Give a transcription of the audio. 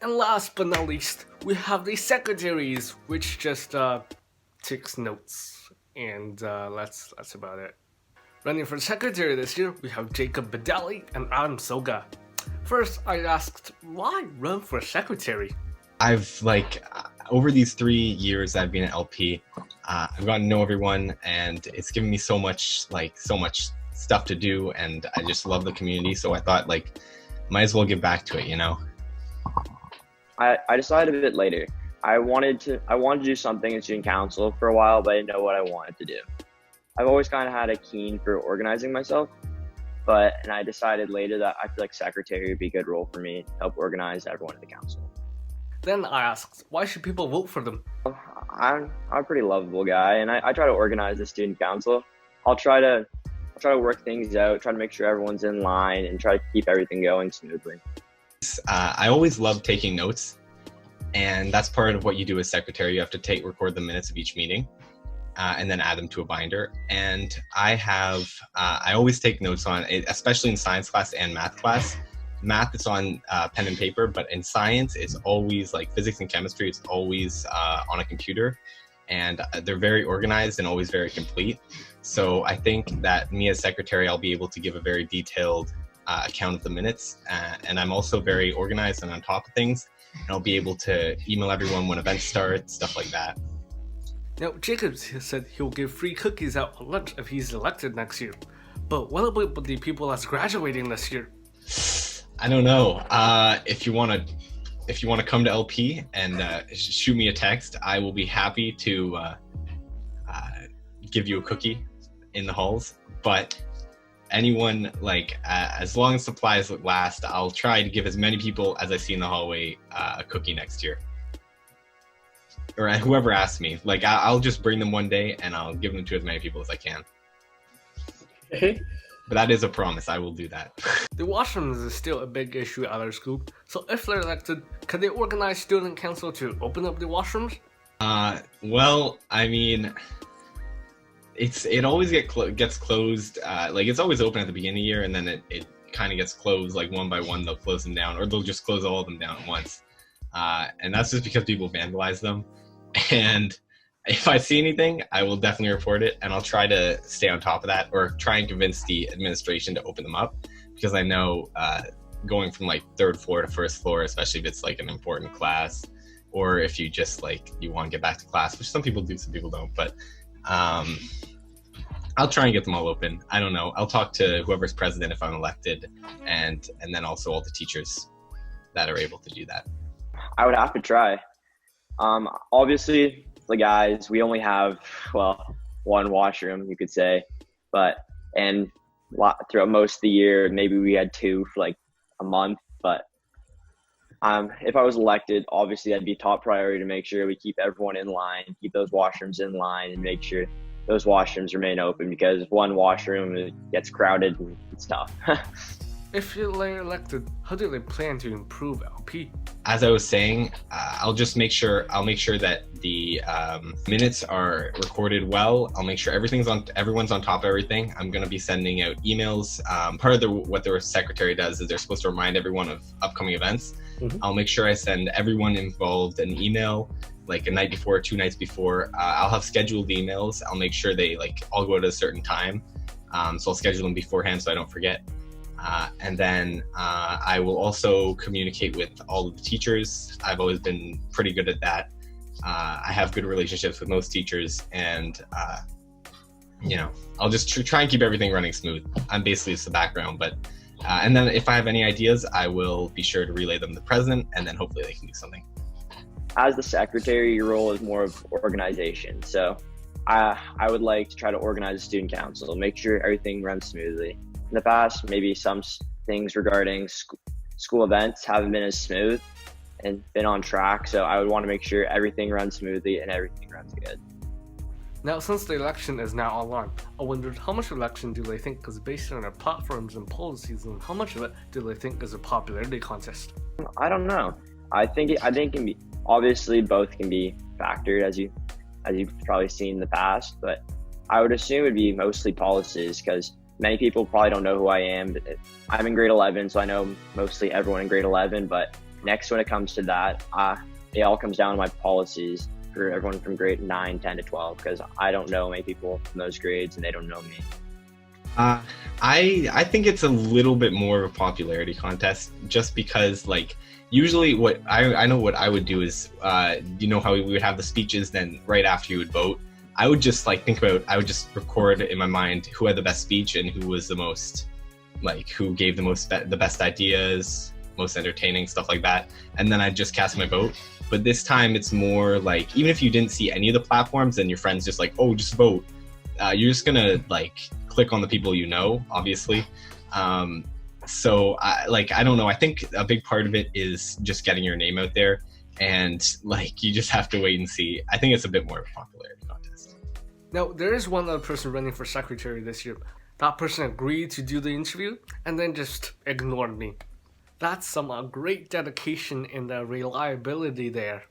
And last but not least, we have the secretaries, which just takes notes, and that's about it. Running for secretary this year, we have Jacob Badali and Adam Soga. First, I asked, why run for secretary? I've over these 3 years I've been at LP, I've gotten to know everyone, and it's given me so much stuff to do, and I just love the community. So I thought might as well give back to it, you know. I decided a bit later. I wanted to do something in student council for a while, but I didn't know what I wanted to do. I've always kind of had a keen for organizing myself, and I decided later that I feel like secretary would be a good role for me to help organize everyone in the council. Then I asked, why should people vote for them? I'm a pretty lovable guy, and I try to organize the student council. I'll try to work things out, try to make sure everyone's in line, and try to keep everything going smoothly. I always love taking notes, and that's part of what you do as secretary. You have to record the minutes of each meeting, and then add them to a binder. And I always take notes on it, especially in science class and math class. Math it's on pen and paper, but in science it's always physics and chemistry. It's always on a computer, and they're very organized and always very complete. So I think that me as secretary, I'll be able to give a very detailed account of the minutes, and I'm also very organized and on top of things, and I'll be able to email everyone when events start, stuff like that. Now, Jacob said he'll give free cookies out at lunch if he's elected next year. But what about the people that's graduating this year? I don't know. If you want to come to LP and shoot me a text, I will be happy to give you a cookie in the halls. But anyone, as long as supplies last, I'll try to give as many people as I see in the hallway a cookie next year. Or whoever asks me. I'll just bring them one day and I'll give them to as many people as I can. But that is a promise. I will do that. The washrooms is still a big issue at our school. So if they're elected, can they organize student council to open up the washrooms? Well, I mean, it always gets closed. It's always open at the beginning of the year, and then it kind of gets closed one by one. They'll close them down, or they'll just close all of them down at once. And that's just because people vandalize them. And if I see anything, I will definitely report it, and I'll try to stay on top of that, or try and convince the administration to open them up, because I know going from 3rd floor to 1st floor, especially if it's an important class, or if you just you want to get back to class, which some people do, some people don't, but I'll try and get them all open. I don't know. I'll talk to whoever's president if I'm elected, and then also all the teachers that are able to do that. I would have to try. Obviously, the guys, we only have, one washroom, you could say, and throughout most of the year, maybe we had 2 for a month, but if I was elected, obviously that'd be top priority to make sure we keep everyone in line, keep those washrooms in line, and make sure those washrooms remain open, because if one washroom gets crowded, it's tough. If you're elected, how do they plan to improve LP? As I was saying, I'll make sure that the minutes are recorded well. I'll make sure everyone's on top of everything. I'm going to be sending out emails. Part of what the secretary does is they're supposed to remind everyone of upcoming events. Mm-hmm. I'll make sure I send everyone involved an email a night before, 2 nights before. I'll have scheduled emails. I'll make sure they all go at a certain time. So I'll schedule them beforehand so I don't forget. And then I will also communicate with all of the teachers. I've always been pretty good at that. I have good relationships with most teachers, and I'll just try and keep everything running smooth. I'm basically just the background, but and then if I have any ideas, I will be sure to relay them to the president, and then hopefully they can do something. As the secretary, your role is more of organization. So I would like to try to organize a student council, make sure everything runs smoothly. In the past, maybe some things regarding school events haven't been as smooth and been on track, so I would want to make sure everything runs smoothly and everything runs good. Now, since the election is now online, I wondered how much election do they think is based on their platforms and policies, and how much of it do they think is a popularity contest? I don't know. I think it can be, obviously both can be factored, as you've probably seen in the past, but I would assume it would be mostly policies, because many people probably don't know who I am. I'm in grade 11, so I know mostly everyone in grade 11, but next, when it comes to that, it all comes down to my policies for everyone from grade 9, 10 to 12, because I don't know many people from those grades and they don't know me. I think it's a little bit more of a popularity contest, just because like usually what I know what I would do is you know how we would have the speeches, then right after you would vote, I would just like I would just record in my mind who had the best speech and who was the most like who gave the best ideas, most entertaining, stuff like that, and then I'd just cast my vote. But this time it's more like, even if you didn't see any of the platforms and your friends just like, oh, just vote, you're just gonna like click on the people you know, obviously. So I don't know, I think a big part of it is just getting your name out there, and like you just have to wait and see. I think it's a bit more of a popularity contest. Now, there is one other person running for secretary this year. That person agreed to do the interview and then just ignored me. That's some great dedication and reliability there.